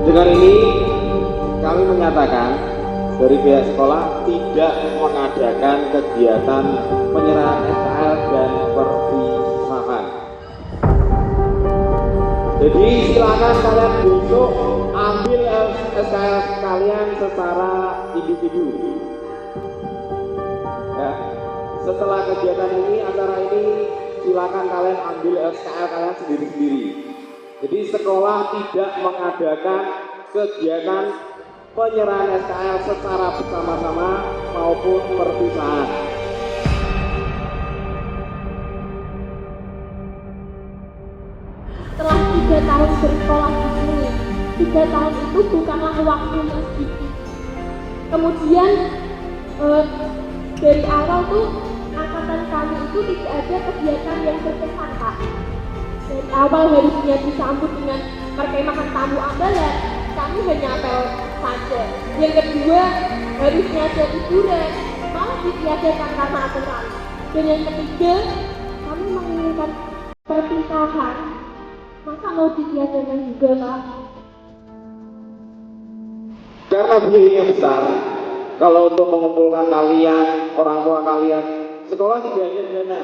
Dengan ini kami menyatakan dari pihak sekolah tidak mengadakan kegiatan penyerahan SKL dan perpisahan. Jadi silakan kalian besok ambil SKL kalian secara individu. Ya. Setelah kegiatan ini, acara ini, silakan kalian ambil SKL kalian sendiri-sendiri. Jadi sekolah tidak mengadakan kegiatan penyerahan SKL secara bersama-sama maupun perpisahan. Setelah 3 tahun bersekolah di sini, 3 tahun itu bukanlah waktu yang sedikit. Kemudian dari awal tuh angkatan kami itu tidak ada kegiatan yang berkesan, Pak. Dari awal harusnya disambut dengan perkemahan tamu ambalan, kami hanya apel saja. Yang kedua, harusnya ada hiburan, malah ditiadakan karena aturan. Dan yang ketiga, kami menginginkan perpisahan, masa mau ditiadakan juga, Pak? Karena biayanya besar, kalau untuk mengumpulkan kalian, orang tua kalian, sekolah tidak ada dana.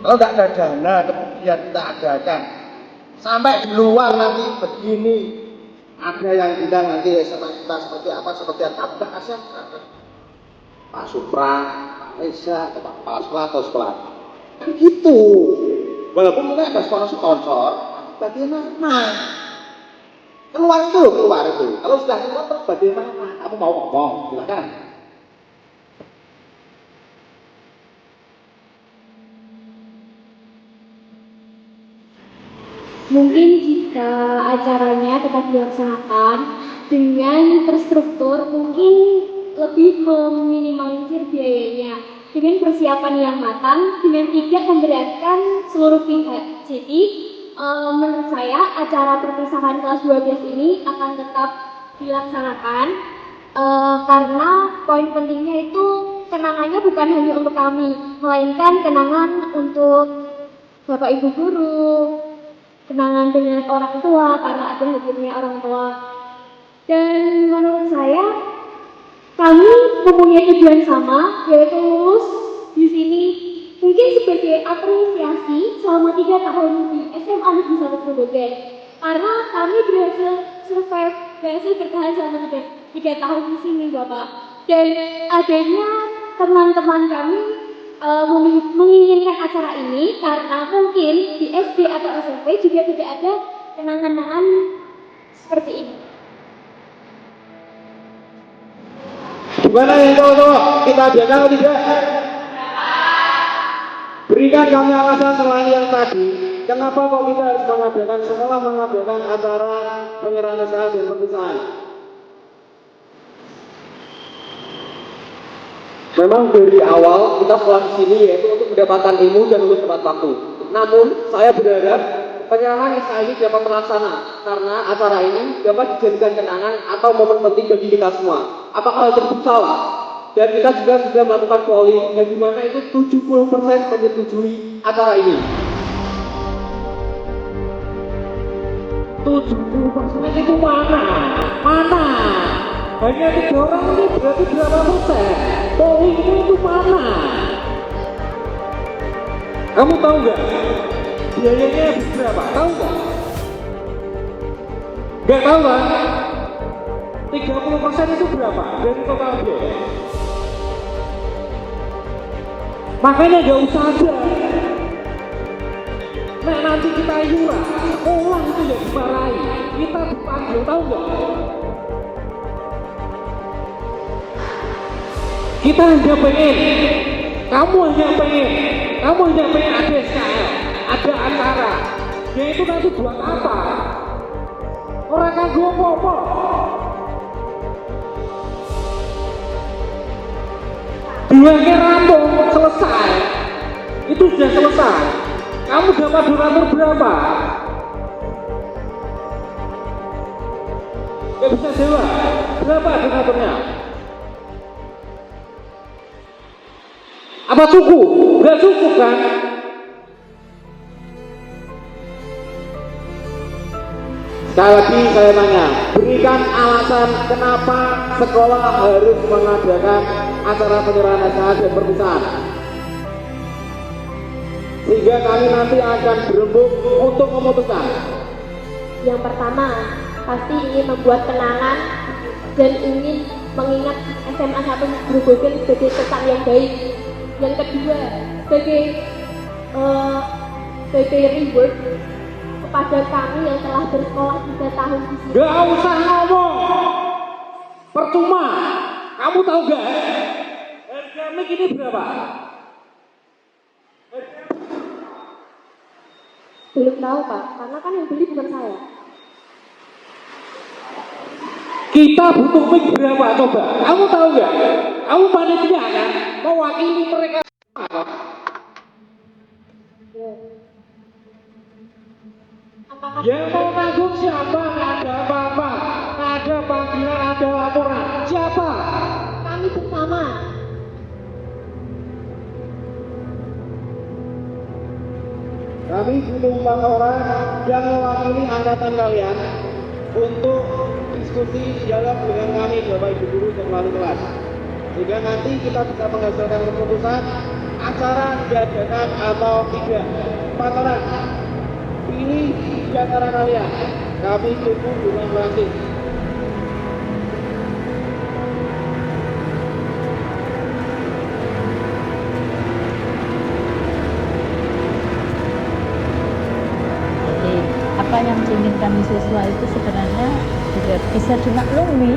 Kalau nggak ada dana, kemudian kita adakan sampai di luar nanti begini, ada yang bilang nanti kita seperti apa kita kasih Pak Supra, Pak Reza, Pak Pasla atau sekolah. Begitu. Walaupun mungkin ada sponsor, bagaimana? Keluar itu. Kalau sudah keluar terus bagaimana? Kamu mau ngomong, silakan. Mungkin jika acaranya tetap dilaksanakan dengan terstruktur, mungkin lebih meminimalisir biayanya dengan persiapan yang matang, dengan tidak memberatkan seluruh pihak. Jadi menurut saya acara perpisahan kelas 12 ini akan tetap dilaksanakan karena poin pentingnya itu kenangannya bukan hanya untuk kami, melainkan kenangan untuk Bapak Ibu guru, kenangan dengan orang tua karena ada hadirnya orang tua. Dan menurut saya kami mempunyai tujuan sama, yaitu lulus di sini mungkin sebagai apresiasi selama 3 tahun di SMA Negeri 1 Grobogan. Karena kami berhasil survive, berhasil bertahan selama 3 tahun di sini, Bapak. Dan adanya teman-teman kami menginginkan acara ini karena mungkin di SD atau SMP juga tidak ada kenangan-kenangan seperti ini. Gimana yang cowok-cowok? Kita adakan atau tidak? Berikan kami alasan selain yang tadi. Kenapa kok kita harus mengadakan sekolah mengadakan acara penyerahan SKL dan perpisahan? Memang dari awal kita sekolah di sini yaitu untuk mendapatkan ilmu dan lulus tepat waktu. Namun saya berharap penyerahan SKL ini dapat terlaksana karena acara ini dapat dijadikan kenangan atau momen penting bagi kita semua. Apakah hal tersebut salah? Dan kita juga sudah melakukan polling yang dimana itu 70% menyetujui acara ini. 70% itu mana? Hanya 3 orang ini berarti berapa persen? Pollingnya itu mana? Kamu tahu nggak? Biayanya berapa? Tahu nggak? Nggak tahu kan? 30% itu berapa dari total biaya? Makanya nggak usah ada. Nah nanti kita iuran, sekolah itu yang dimarahi. Kita dipanggil, tahu nggak? Kita hanya pengen, kamu hanya pengen ada SKL, ada acara. Ya itu nanti buat apa? Orang kan gue apa? Bulannya rampung, selesai. Itu sudah selesai. Kamu dapat donatur berapa? Gak bisa jawab. Berapa donaturnya? Apa cukup? Gak cukup kan? Sekali lagi saya tanya, berikan alasan kenapa sekolah harus mengadakan acara penyerahan naskah dan perpisahan. Sehingga kami nanti akan berembuk untuk memutuskan. Yang pertama, pasti ingin membuat kenangan dan ingin mengingat SMA 1 Grobogan sebagai kesan yang baik. Yang kedua, sebagai reward kepada kami yang telah bersekolah 3 tahun di sini. Gak usah ngomong, percuma. Kamu tahu gak? Harga mic ini berapa? Belum tahu Pak, karena kan yang beli bukan saya. Kita butuh mic berapa coba? Kamu tahu gak? Kamu panitia kan? Mewakili mereka. Apakah Yang mau nanggung siapa? Nggak ada apa-apa. Nggak ada panggilan, ada laporan. Siapa? kami bersama? Kami butuh 4 orang yang mewakili angkatan kalian untuk diskusi dialog dengan kami Bapak Ibu Guru dan wali kelas. Sehingga nanti kita bisa menghasilkan keputusan acara diadakan atau tidak. 4 orang. Pilih di antara kalian. Kami tunggu dengan masing. Jadi apa yang diinginkan siswa itu sebenarnya juga bisa dimaklumi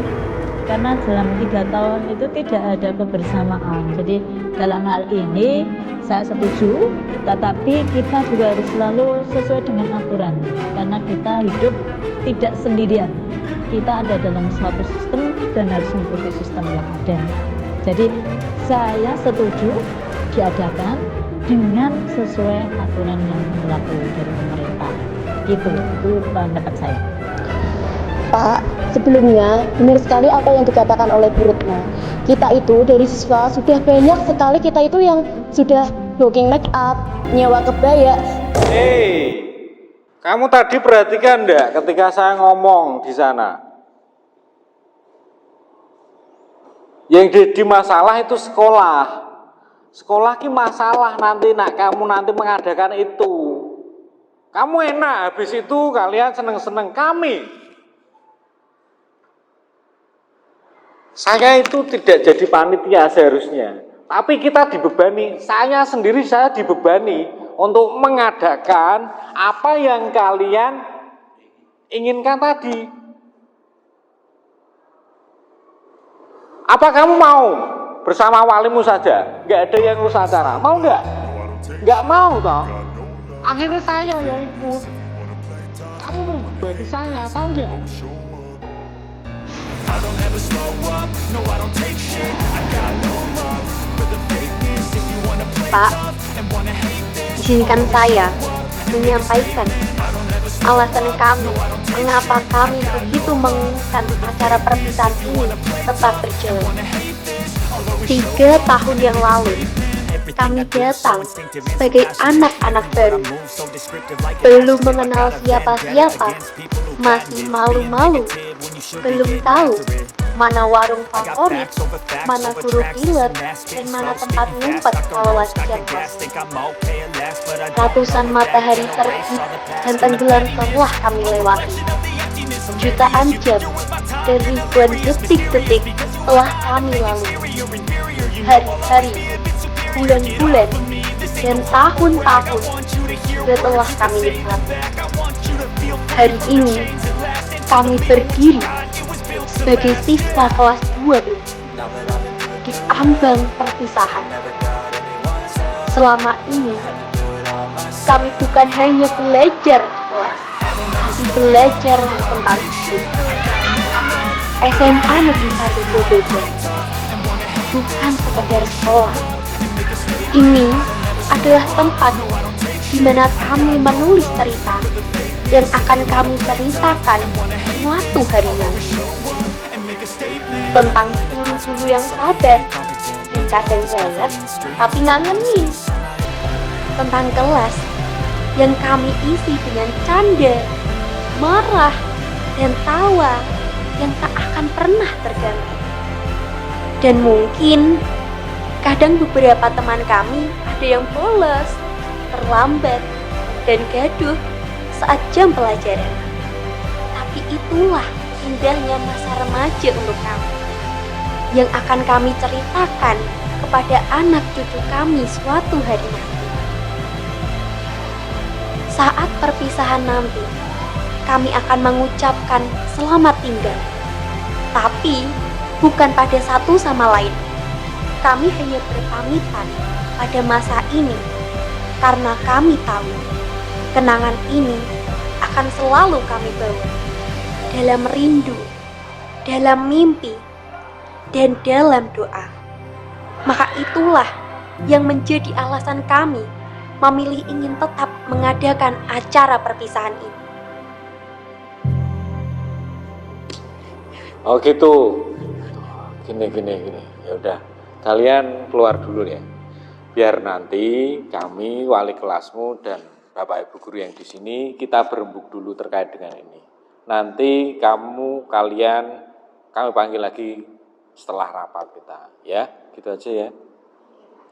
karena dalam 3 tahun itu tidak ada kebersamaan. Jadi dalam hal ini saya setuju, tetapi kita juga harus selalu sesuai dengan aturan karena kita hidup tidak sendirian. Kita ada dalam suatu sistem dan harus mengikuti sistem yang ada. Jadi saya setuju diadakan dengan sesuai aturan yang berlaku dari pemerintah. Itu pendapat saya. Pak, sebelumnya benar sekali apa yang dikatakan oleh Bu Retno. Kita itu dari siswa sudah banyak sekali kita itu yang sudah booking make up, nyewa kebaya. Hei, kamu tadi perhatikan enggak ketika saya ngomong di sana? Yang jadi masalah itu sekolah. Sekolah ki masalah nanti nak kamu nanti mengadakan itu. Kamu enak, habis itu kalian seneng-seneng. Saya itu tidak jadi panitia seharusnya. Tapi kita dibebani, saya sendiri saya dibebani untuk mengadakan apa yang kalian inginkan tadi. Apa kamu mau bersama walimu saja? Nggak ada yang ngurus acara, mau nggak? Nggak mau toh? Akhirnya saya yang ikut. Kamu membebani saya, tahu nggak? Pak, izinkan saya menyampaikan alasan kami mengapa kami begitu menginginkan acara perpisahan ini tetap berjalan. 3 tahun yang lalu kami datang sebagai anak-anak baru, belum mengenal siapa-siapa, masih malu-malu, belum tahu mana warung favorit, mana guru killer, dan mana tempat ngumpet kalau latihan kelas. Ratusan matahari terbit dan tenggelam telah kami lewati. Jutaan jam dan ribuan detik-detik telah kami lalui. Hari-hari, bulan-bulan, dan tahun-tahun telah kami nikmati. Hari ini kami berdiri sebagai siswa kelas 12 di ambang perpisahan. Selama ini kami bukan hanya belajar di kelas, tapi belajar tentang hidup. SMA Negeri 1 Grobogan bukan sekedar sekolah. Ini adalah tempat di mana kami menulis cerita dan akan kami ceritakan suatu hari nanti tentang guru-guru yang sabar dan kadang galak tapi ngangenin, tentang kelas yang kami isi dengan canda, marah, dan tawa yang tak akan pernah terganti. Dan mungkin kadang beberapa teman kami ada yang bolos, terlambat, dan gaduh saat jam pelajaran. Tapi itulah indahnya masa remaja untuk kami, yang akan kami ceritakan kepada anak cucu kami suatu hari nanti. Saat perpisahan nanti, kami akan mengucapkan selamat tinggal. Tapi bukan pada satu sama lain. Kami hanya berpamitan pada masa ini karena kami tahu kenangan ini akan selalu kami bawa dalam rindu, dalam mimpi, dan dalam doa. Maka itulah yang menjadi alasan kami memilih ingin tetap mengadakan acara perpisahan ini. Oh gitu. Gini. Ya udah, kalian keluar dulu ya. Biar nanti kami wali kelasmu dan Bapak Ibu guru yang di sini kita berembuk dulu terkait dengan ini. Nanti kami panggil lagi setelah rapat kita, ya. Gitu aja ya.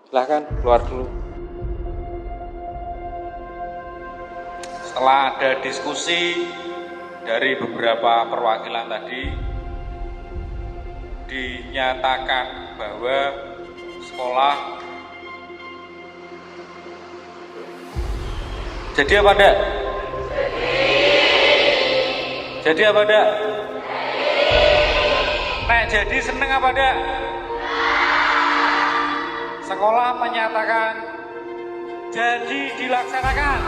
Silahkan keluar dulu. Setelah ada diskusi dari beberapa perwakilan tadi, dinyatakan bahwa sekolah jadi apa enggak? Jadi apa enggak? Jadi seneng apa enggak? Sekolah menyatakan jadi dilaksanakan.